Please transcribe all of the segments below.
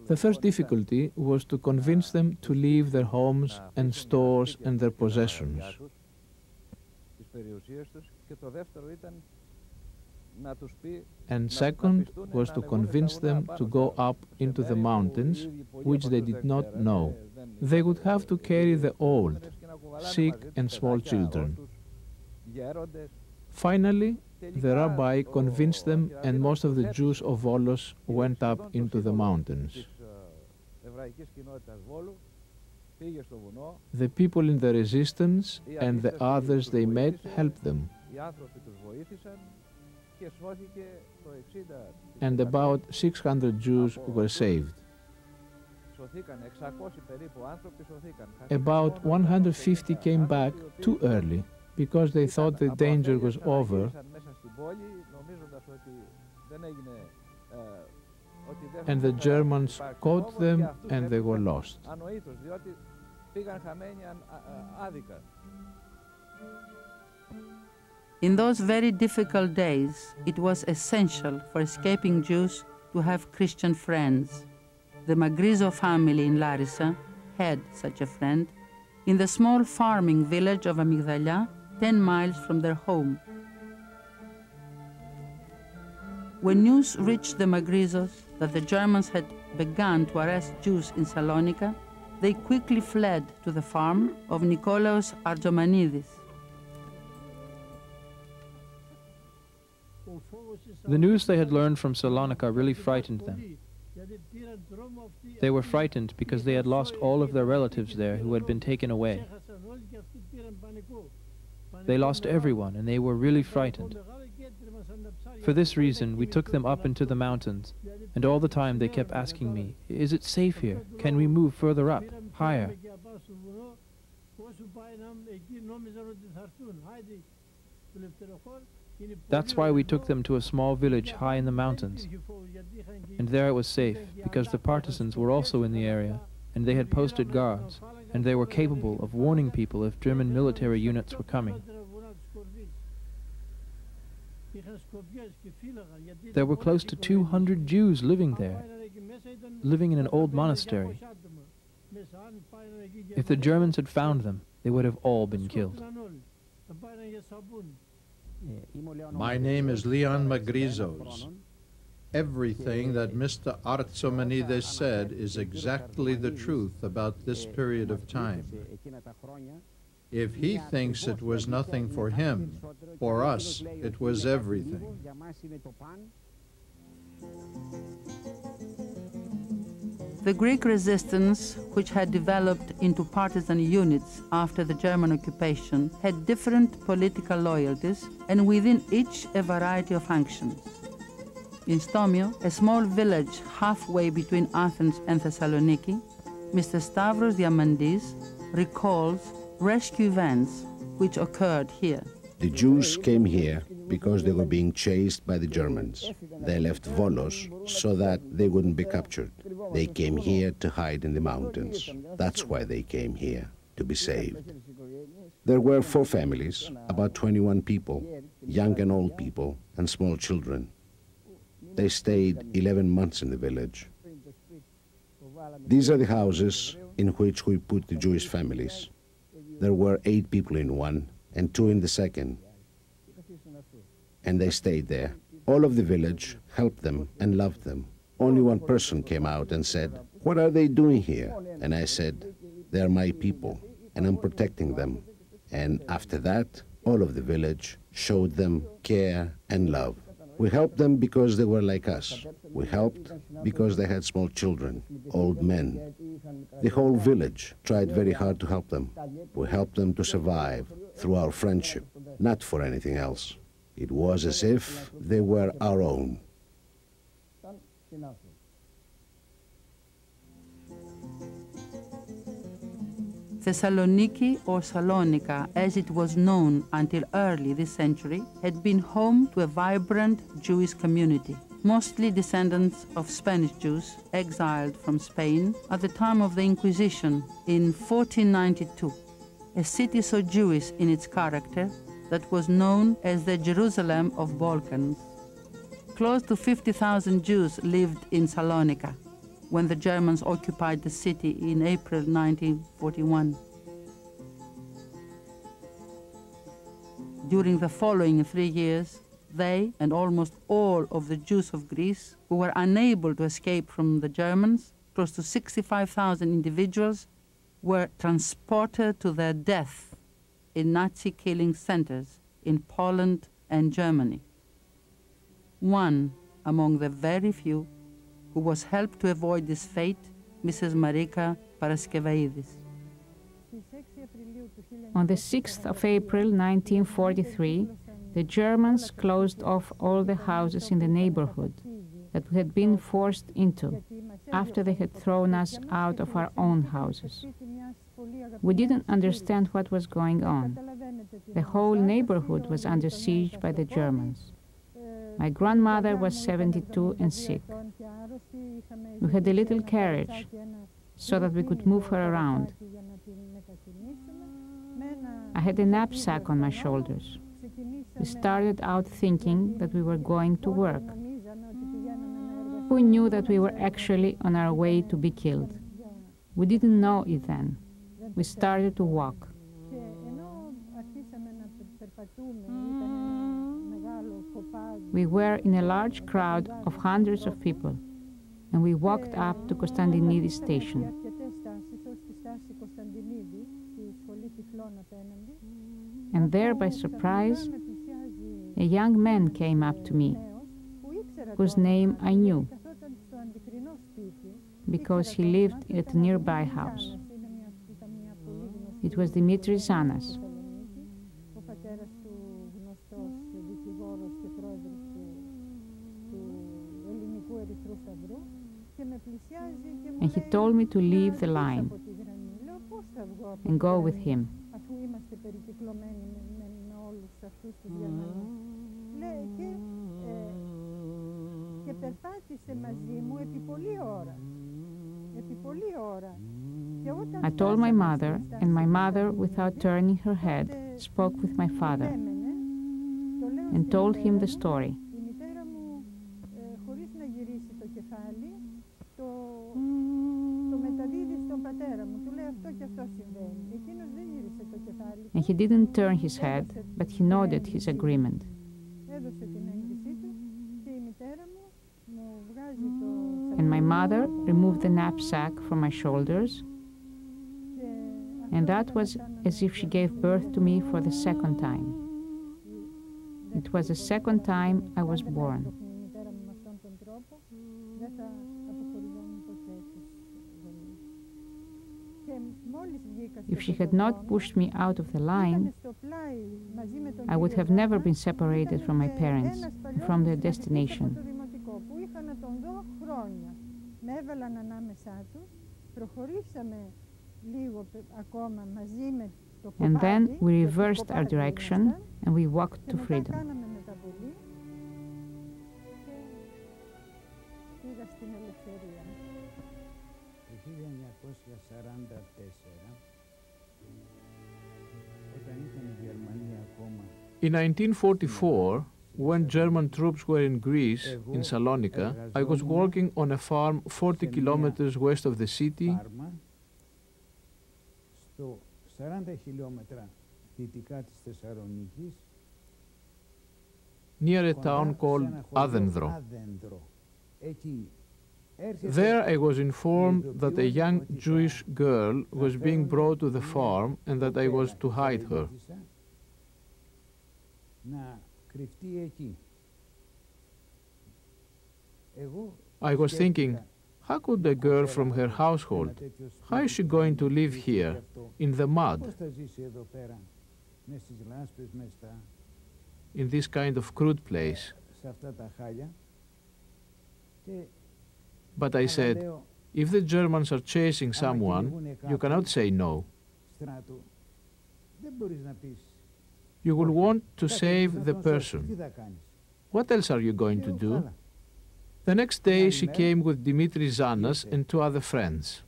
The first difficulty was to convince them to leave their homes and stores and their possessions. And second was to convince them to go up into the mountains, which they did not know. They would have to carry the old, sick and small children. Finally, the rabbi convinced them, and most of the Jews of Volos went up into the mountains. The people in the resistance and the others they met helped them. And about 600 Jews were saved. About 150 came back too early because they thought the danger was over, and the Germans caught them and they were lost. In those very difficult days, it was essential for escaping Jews to have Christian friends. The Magrizo family in Larissa had such a friend in the small farming village of Amygdalia, 10 miles from their home. When news reached the Magrizos that the Germans had begun to arrest Jews in Salonika, they quickly fled to the farm of Nikolaos Arjomanidis. The news they had learned from Salonika really frightened them. They were frightened because they had lost all of their relatives there who had been taken away. They lost everyone, and they were really frightened. For this reason, we took them up into the mountains, and all the time they kept asking me, "Is it safe here? Can we move further up, higher?" That's why we took them to a small village high in the mountains. And there it was safe, because the partisans were also in the area, and they had posted guards, and they were capable of warning people if German military units were coming. There were close to 200 Jews living there, living in an old monastery. If the Germans had found them, they would have all been killed. My name is Leon Magrizos. Everything that Mr. Artsomanides said is exactly the truth about this period of time. If he thinks it was nothing for him, for us it was everything. The Greek resistance, which had developed into partisan units after the German occupation, had different political loyalties and within each a variety of functions. In Stomio, a small village halfway between Athens and Thessaloniki, Mr. Stavros Diamandis recalls rescue events which occurred here. The Jews came here because they were being chased by the Germans. They left Volos so that they wouldn't be captured. They came here to hide in the mountains. That's why they came here, to be saved. There were 4 families, about 21 people, young and old people, and small children. They stayed 11 months in the village. These are the houses in which we put the Jewish families. There were 8 people in one and 2 in the second. And they stayed there. All of the village helped them and loved them. Only one person came out and said, "What are they doing here?" And I said, "They're my people, and I'm protecting them." And after that, all of the village showed them care and love. We helped them because they were like us. We helped because they had small children, old men. The whole village tried very hard to help them. We helped them to survive through our friendship, not for anything else. It was as if they were our own. Thessaloniki, or Salonika, as it was known until early this century, had been home to a vibrant Jewish community, mostly descendants of Spanish Jews exiled from Spain at the time of the Inquisition in 1492. A city so Jewish in its character that was known as the Jerusalem of Balkans. Close to 50,000 Jews lived in Salonika when the Germans occupied the city in April 1941. During the following 3 years, they and almost all of the Jews of Greece who were unable to escape from the Germans, close to 65,000 individuals, were transported to their death in Nazi killing centers in Poland and Germany. One among the very few who was helped to avoid this fate, Mrs. Marika Paraskevaidis. On the 6th of April 1943, the Germans closed off all the houses in the neighborhood that we had been forced into after they had thrown us out of our own houses. We didn't understand what was going on. The whole neighborhood was under siege by the Germans. My grandmother was 72 and sick. We had a little carriage so that we could move her around. I had a knapsack on my shoulders. We started out thinking that we were going to work. Who knew that we were actually on our way to be killed? We didn't know it then. We started to walk. We were in a large crowd of hundreds of people, and we walked up to Konstantinidis station. And there, by surprise, a young man came up to me, whose name I knew, because he lived at a nearby house. It was Dimitris Zanas. And he told me to leave the line and go with him. I told my mother, and my mother, without turning her head, spoke with my father and told him the story. And he didn't turn his head, but he nodded his agreement. And my mother removed the knapsack from my shoulders, and that was as if she gave birth to me for the second time. It was the second time I was born. If she had not pushed me out of the line, I would have never been separated from my parents and from their destination. And then we reversed our direction and we walked to freedom. In 1944, when German troops were in Greece, in Salonika, I was working on a farm 40 kilometers west of the city, near a town called Adendro. There I was informed that a young Jewish girl was being brought to the farm and that I was to hide her. I was thinking, how could a girl from her household, how is she going to live here, in the mud, in this kind of crude place? But I said, if the Germans are chasing someone, you cannot say no. You will want to save the person. What else are you going to do? The next day she came with Dimitris Zanas and 2 other friends.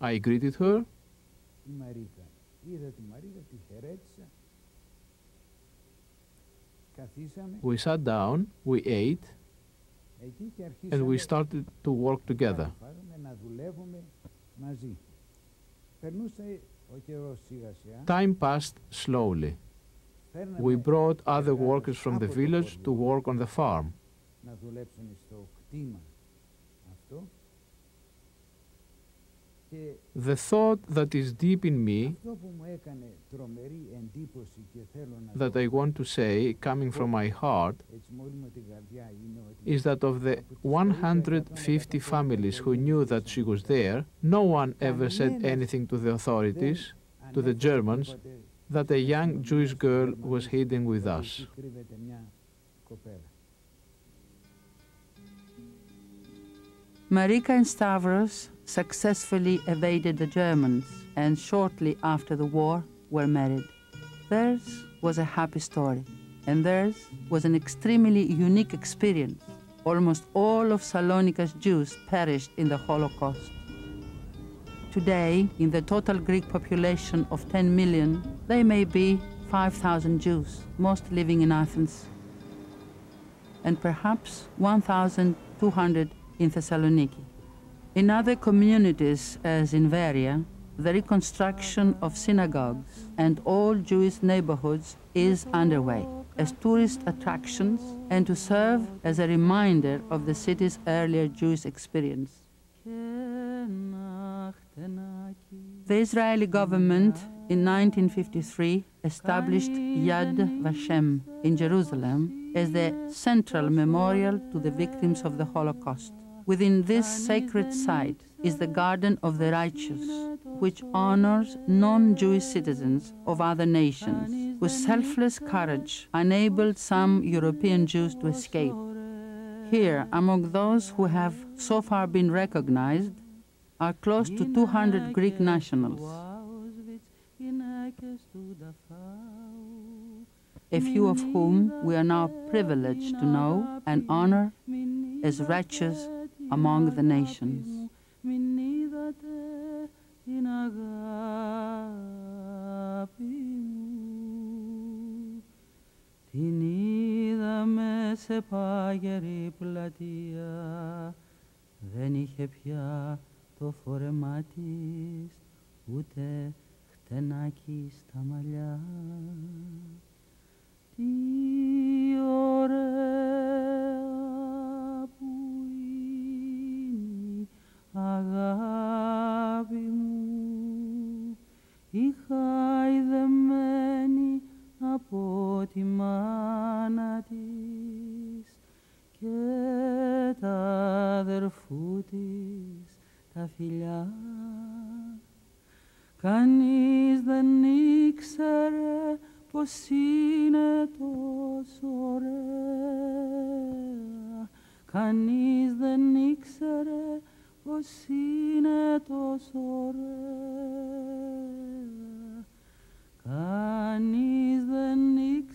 I greeted her. We sat down, we ate, and we started to work together. Time passed slowly. We brought other workers from the village to work on the farm. The thought that is deep in me, that I want to say, coming from my heart, is that of the 150 families who knew that she was there, no one ever said anything to the authorities, to the Germans, that a young Jewish girl was hidden with us. Marika and Stavros successfully evaded the Germans and shortly after the war were married. Theirs was a happy story, and theirs was an extremely unique experience. Almost all of Salonika's Jews perished in the Holocaust. Today, in the total Greek population of 10 million, there may be 5,000 Jews, most living in Athens, and perhaps 1,200 in Thessaloniki. In other communities, as in Veria, the reconstruction of synagogues and all Jewish neighborhoods is underway as tourist attractions and to serve as a reminder of the city's earlier Jewish experience. The Israeli government in 1953 established Yad Vashem in Jerusalem as the central memorial to the victims of the Holocaust. Within this sacred site is the Garden of the Righteous, which honors non-Jewish citizens of other nations, whose selfless courage enabled some European Jews to escape. Here, among those who have so far been recognized, are close to 200 Greek nationals, a few of whom we are now privileged to know and honor as righteous among the nations. Την είδαμε σε πάγερη πλατεία, δεν είχε πια το φόρεμά της, ούτε χτενάκι στα μαλλιά. Τι ωραία που είναι η αγάπη μου, η χαϊδεμένη από τη μάνα της και τα αδερφού της τα φιλιά. Κανείς δεν ήξερε πως είναι τόσο ωραία. Κανείς δεν ήξερε πως είναι τόσο ωραία. Κανείς δεν ήξερε